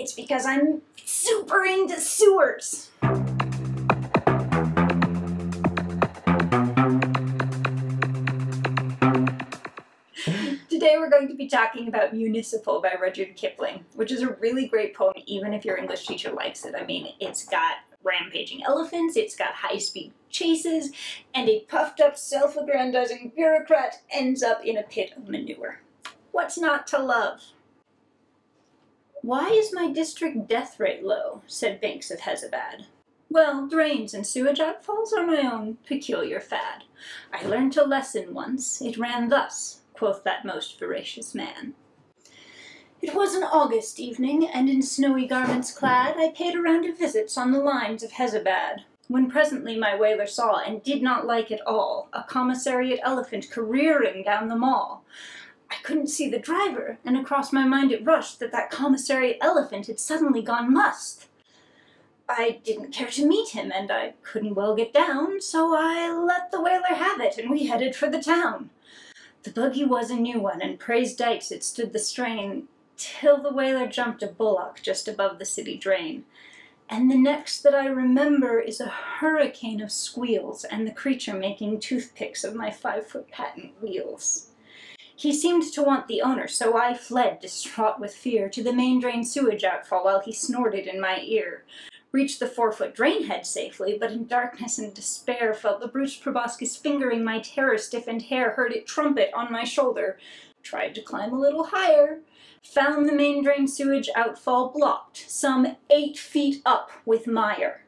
It's because I'm super into sewers. Today we're going to be talking about Municipal by Rudyard Kipling, which is a really great poem even if your English teacher likes it. I mean, it's got rampaging elephants, it's got high-speed chases, and a puffed-up, self-aggrandizing bureaucrat ends up in a pit of manure. What's not to love? "Why is my district death rate low?" said Binks of Hezabad. "Well, drains and sewage outfalls are my own peculiar fad. I learnt a lesson once, it ran thus," quoth that most veracious man. "It was an August evening, and in snowy garments clad, I paid a round of visits on the lines of Hezabad, when presently my whaler saw, and did not like at all, a commissariat elephant careering down the mall. I couldn't see the driver, and across my mind it rushed that commissariat elephant had suddenly gone must. I didn't care to meet him, and I couldn't well get down, so I let the whaler have it, and we headed for the town. The buggy was a new one, and praise dikes it stood the strain, till the whaler jumped a bullock just above the city drain. And the next that I remember is a hurricane of squeals, and the creature making toothpicks of my 5-foot patent wheels. He seemed to want the owner, so I fled, distraught with fear, to the main drain sewage outfall while he snorted in my ear. Reached the 4-foot drain head safely, but in darkness and despair felt the brute's proboscis fingering my terror-stiffened hair, heard it trumpet on my shoulder. Tried to climb a little higher. Found the main drain sewage outfall blocked, some 8 feet up with mire.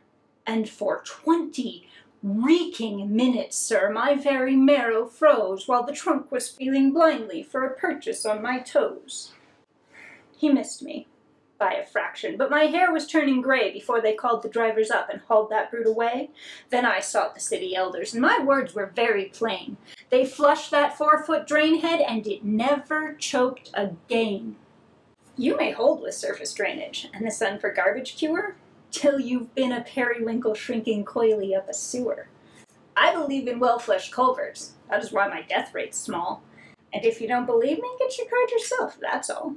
And for 20 reeking minutes, sir, my very marrow froze, while the trunk was feeling blindly for a purchase on my toes. He missed me, by a fraction, but my hair was turning gray before they called the drivers up and hauled that brute away. Then I sought the city elders, and my words were very plain. They flushed that 4-foot drain head, and it never choked again. You may hold with surface drainage, and the sun for garbage cure, till you've been a periwinkle shrinking coyly up a sewer. I believe in well-flushed culverts. That is why my death rate's small. And if you don't believe me, get your card yourself, that's all.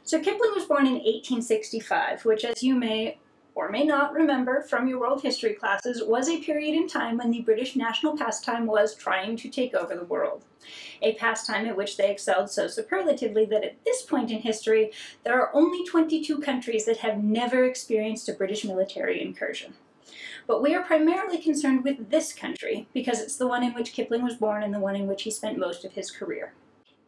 So Kipling was born in 1865, which, as you may or may not remember from your world history classes, was a period in time when the British national pastime was trying to take over the world. A pastime at which they excelled so superlatively that at this point in history, there are only 22 countries that have never experienced a British military incursion. But we are primarily concerned with this country, because it's the one in which Kipling was born and the one in which he spent most of his career.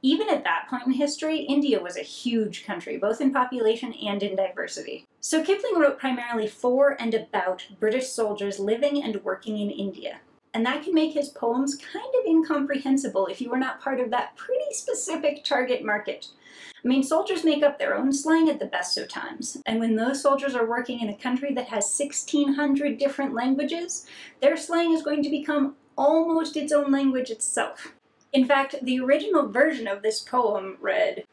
Even at that point in history, India was a huge country, both in population and in diversity. So Kipling wrote primarily for and about British soldiers living and working in India. And that can make his poems kind of incomprehensible if you were not part of that pretty specific target market. I mean, soldiers make up their own slang at the best of times, and when those soldiers are working in a country that has 1,600 different languages, their slang is going to become almost its own language itself. In fact, the original version of this poem read,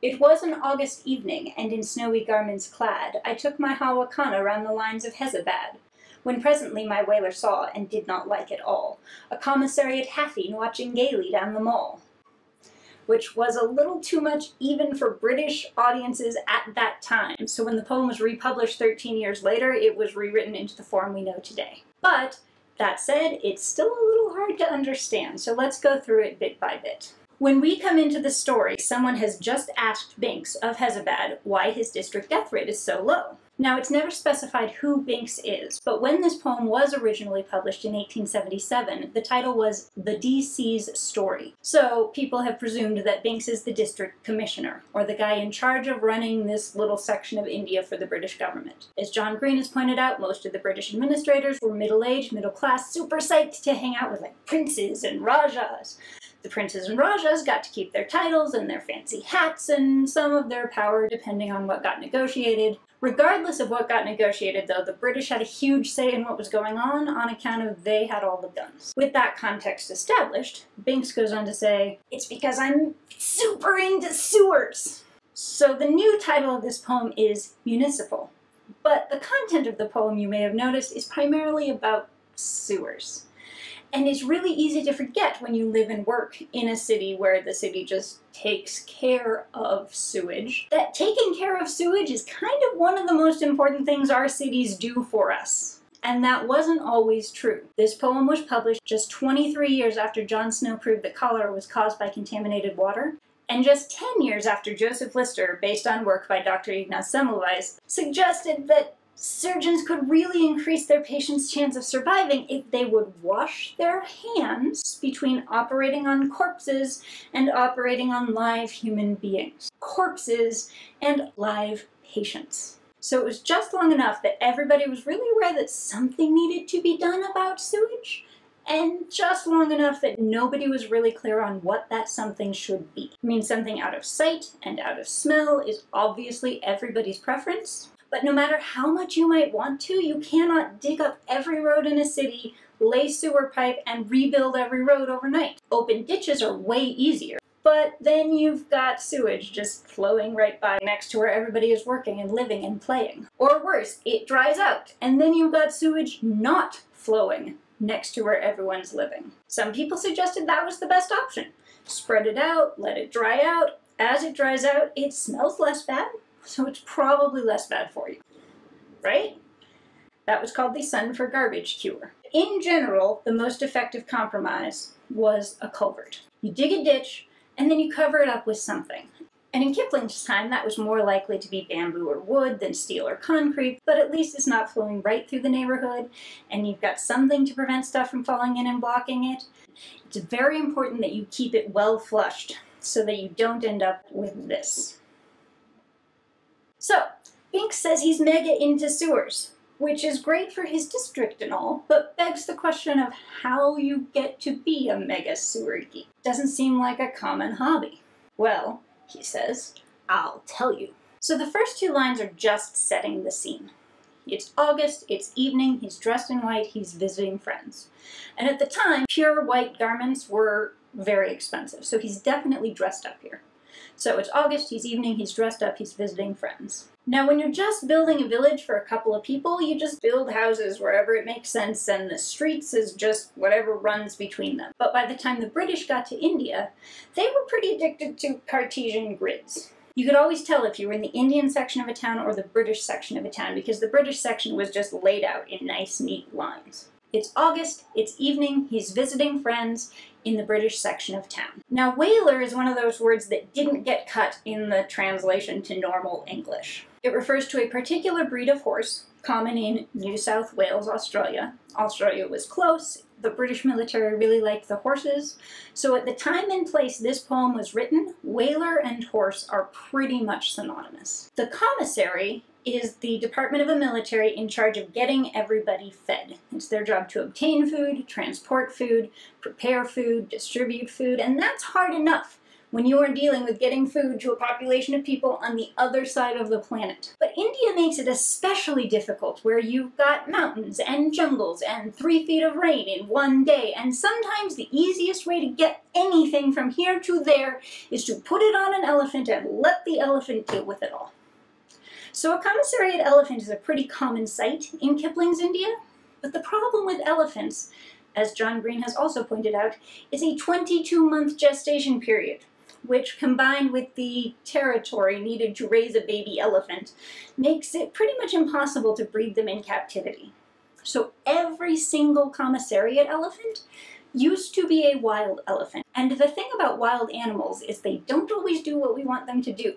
"It was an August evening, and in snowy garments clad, I took my Hawakana round the lines of Hezabad, when presently my whaler saw, and did not like at all, a commissariat haffy watching gaily down the mall," which was a little too much even for British audiences at that time, so when the poem was republished 13 years later, it was rewritten into the form we know today. But that said, it's still a little hard to understand, so let's go through it bit by bit. When we come into the story, someone has just asked Binks of Hezabad why his district death rate is so low. Now, it's never specified who Binks is, but when this poem was originally published in 1877, the title was The DC's Story. So people have presumed that Binks is the district commissioner, or the guy in charge of running this little section of India for the British government. As John Green has pointed out, most of the British administrators were middle-aged, middle-class, super psyched to hang out with like princes and rajas. The princes and rajas got to keep their titles and their fancy hats and some of their power depending on what got negotiated. Regardless of what got negotiated, though, the British had a huge say in what was going on account of they had all the guns. With that context established, Binks goes on to say, "It's because I'm super into sewers." So the new title of this poem is Municipal, but the content of the poem, you may have noticed, is primarily about sewers. And it's really easy to forget when you live and work in a city where the city just takes care of sewage, that taking care of sewage is kind of one of the most important things our cities do for us. And that wasn't always true. This poem was published just 23 years after John Snow proved that cholera was caused by contaminated water, and just 10 years after Joseph Lister, based on work by Dr. Ignaz Semmelweis, suggested that surgeons could really increase their patients' chance of surviving if they would wash their hands between operating on corpses and operating on live human beings. Corpses and live patients. So it was just long enough that everybody was really aware that something needed to be done about sewage, and just long enough that nobody was really clear on what that something should be. I mean, something out of sight and out of smell is obviously everybody's preference, but no matter how much you might want to, you cannot dig up every road in a city, lay sewer pipe, and rebuild every road overnight. Open ditches are way easier, but then you've got sewage just flowing right by next to where everybody is working and living and playing. Or worse, it dries out, and then you've got sewage not flowing next to where everyone's living. Some people suggested that was the best option. Spread it out, let it dry out. As it dries out, it smells less bad, so it's probably less bad for you, right? That was called the sun for garbage cure. In general, the most effective compromise was a culvert. You dig a ditch, and then you cover it up with something. And in Kipling's time, that was more likely to be bamboo or wood than steel or concrete, but at least it's not flowing right through the neighborhood, and you've got something to prevent stuff from falling in and blocking it. It's very important that you keep it well flushed so that you don't end up with this. So, Binks says he's mega into sewers, which is great for his district and all, but begs the question of how you get to be a mega sewer geek. Doesn't seem like a common hobby. Well, he says, I'll tell you. So the first two lines are just setting the scene. It's August, it's evening, he's dressed in white, he's visiting friends. And at the time, pure white garments were very expensive, so he's definitely dressed up here. So it's August, he's evening, he's dressed up, he's visiting friends. Now when you're just building a village for a couple of people, you just build houses wherever it makes sense, and the streets is just whatever runs between them. But by the time the British got to India, they were pretty addicted to Cartesian grids. You could always tell if you were in the Indian section of a town or the British section of a town, because the British section was just laid out in nice, neat lines. It's August, it's evening, he's visiting friends in the British section of town. Now, whaler is one of those words that didn't get cut in the translation to normal English. It refers to a particular breed of horse, common in New South Wales, Australia. Australia was close. The British military really liked the horses. So at the time and place this poem was written, whaler and horse are pretty much synonymous. The commissary is the department of the military in charge of getting everybody fed. It's their job to obtain food, transport food, prepare food, distribute food, and that's hard enough when you are dealing with getting food to a population of people on the other side of the planet. But India makes it especially difficult, where you've got mountains and jungles and 3 feet of rain in one day, and sometimes the easiest way to get anything from here to there is to put it on an elephant and let the elephant deal with it all. So a commissariat elephant is a pretty common sight in Kipling's India, but the problem with elephants, as John Green has also pointed out, is a 22-month gestation period, which, combined with the territory needed to raise a baby elephant, makes it pretty much impossible to breed them in captivity. So every single commissariat elephant used to be a wild elephant. And the thing about wild animals is they don't always do what we want them to do.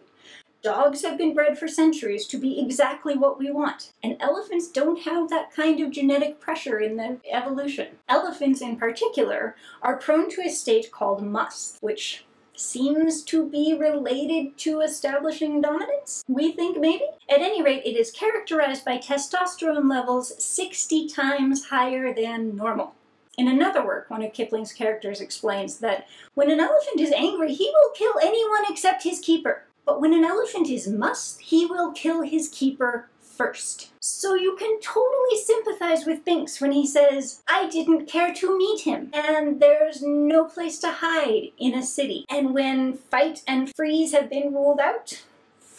Dogs have been bred for centuries to be exactly what we want, and elephants don't have that kind of genetic pressure in their evolution. Elephants in particular are prone to a state called must, which seems to be related to establishing dominance? We think maybe? At any rate, it is characterized by testosterone levels 60 times higher than normal. In another work, one of Kipling's characters explains that when an elephant is angry, he will kill anyone except his keeper. But when an elephant is must, he will kill his keeper first. So you can totally sympathize with Binks when he says, I didn't care to meet him, and there's no place to hide in a city. And when fight and freeze have been ruled out,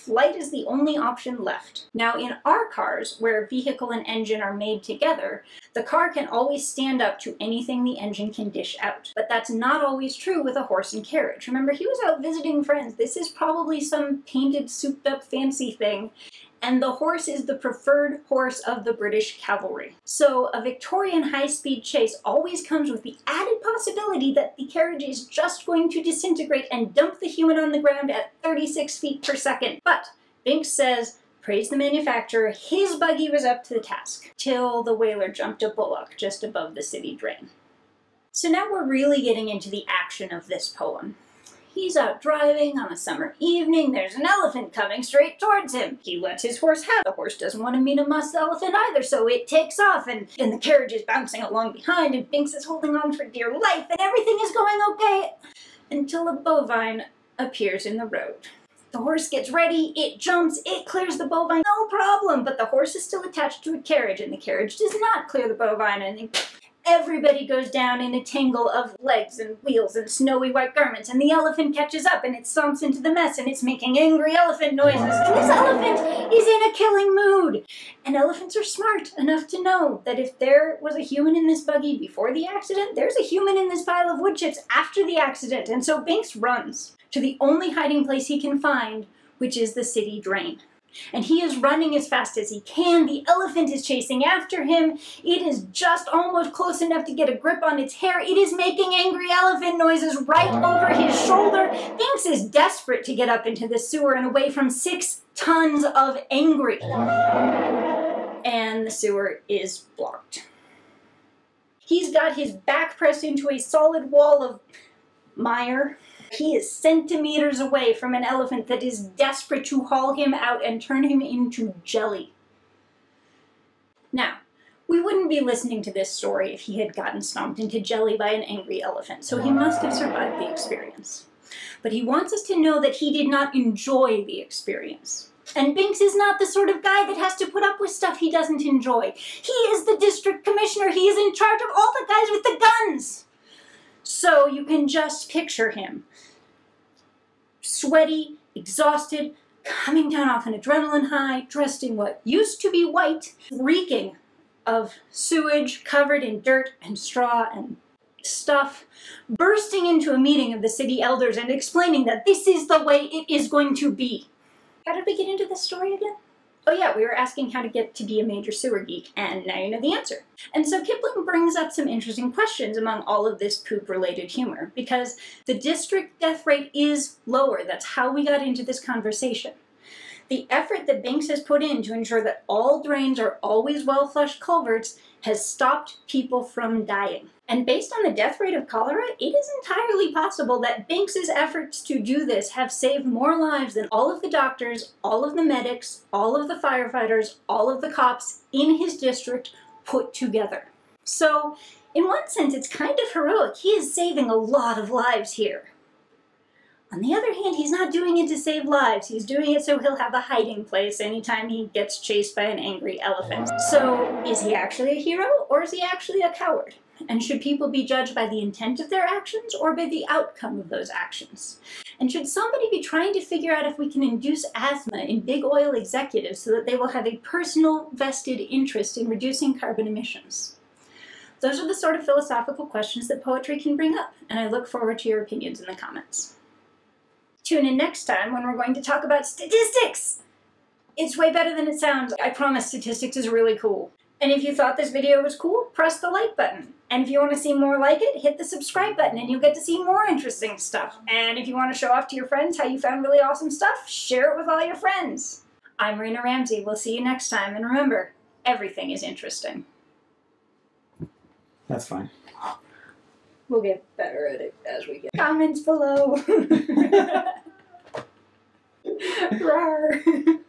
flight is the only option left. Now, in our cars, where vehicle and engine are made together, the car can always stand up to anything the engine can dish out. But that's not always true with a horse and carriage. Remember, he was out visiting friends. This is probably some painted, souped-up, fancy thing. And the horse is the preferred horse of the British cavalry. So a Victorian high-speed chase always comes with the added possibility that the carriage is just going to disintegrate and dump the human on the ground at 36 feet per second. But Binks says, praise the manufacturer, his buggy was up to the task, till the whaler jumped a bullock just above the city drain. So now we're really getting into the action of this poem. He's out driving on a summer evening. There's an elephant coming straight towards him. He lets his horse have it. The horse doesn't want to meet a musk elephant either, so it takes off, and the carriage is bouncing along behind, and Binks is holding on for dear life, and everything is going okay, until a bovine appears in the road. The horse gets ready, it jumps, it clears the bovine, no problem, but the horse is still attached to a carriage, and the carriage does not clear the bovine, and everybody goes down in a tangle of legs and wheels and snowy white garments, and the elephant catches up and it stomps into the mess and it's making angry elephant noises. And this elephant is in a killing mood. And elephants are smart enough to know that if there was a human in this buggy before the accident, there's a human in this pile of wood chips after the accident. And so Binks runs to the only hiding place he can find, which is the city drain. And he is running as fast as he can. The elephant is chasing after him. It is just almost close enough to get a grip on its hair. It is making angry elephant noises right over his shoulder. Binks is desperate to get up into the sewer and away from 6 tons of angry. And the sewer is blocked. He's got his back pressed into a solid wall of mire. He is centimeters away from an elephant that is desperate to haul him out and turn him into jelly. Now, we wouldn't be listening to this story if he had gotten stomped into jelly by an angry elephant, so he must have survived the experience. But he wants us to know that he did not enjoy the experience. And Binks is not the sort of guy that has to put up with stuff he doesn't enjoy. He is the district commissioner. He is in charge of all the guys with the guns. So you can just picture him, sweaty, exhausted, coming down off an adrenaline high, dressed in what used to be white, reeking of sewage, covered in dirt and straw and stuff, bursting into a meeting of the city elders and explaining that this is the way it is going to be. How did we get into this story again? Oh yeah, we were asking how to get to be a major sewer geek, and now you know the answer. And so Kipling brings up some interesting questions among all of this poop-related humor, because the district death rate is lower. That's how we got into this conversation. The effort that Binks has put in to ensure that all drains are always well-flushed culverts has stopped people from dying. And based on the death rate of cholera, it is entirely possible that Binks's efforts to do this have saved more lives than all of the doctors, all of the medics, all of the firefighters, all of the cops in his district put together. So, in one sense, it's kind of heroic. He is saving a lot of lives here. On the other hand, he's not doing it to save lives. He's doing it so he'll have a hiding place anytime he gets chased by an angry elephant. So, is he actually a hero, or is he actually a coward? And should people be judged by the intent of their actions or by the outcome of those actions? And should somebody be trying to figure out if we can induce asthma in big oil executives so that they will have a personal vested interest in reducing carbon emissions? Those are the sort of philosophical questions that poetry can bring up, and I look forward to your opinions in the comments. Tune in next time when we're going to talk about statistics! It's way better than it sounds. I promise statistics is really cool. And if you thought this video was cool, press the like button. And if you want to see more like it, hit the subscribe button and you'll get to see more interesting stuff. And if you want to show off to your friends how you found really awesome stuff, share it with all your friends. I'm Marina Ramsey. We'll see you next time. And remember, everything is interesting. That's fine. We'll get better at it as we get comments below. Rawr.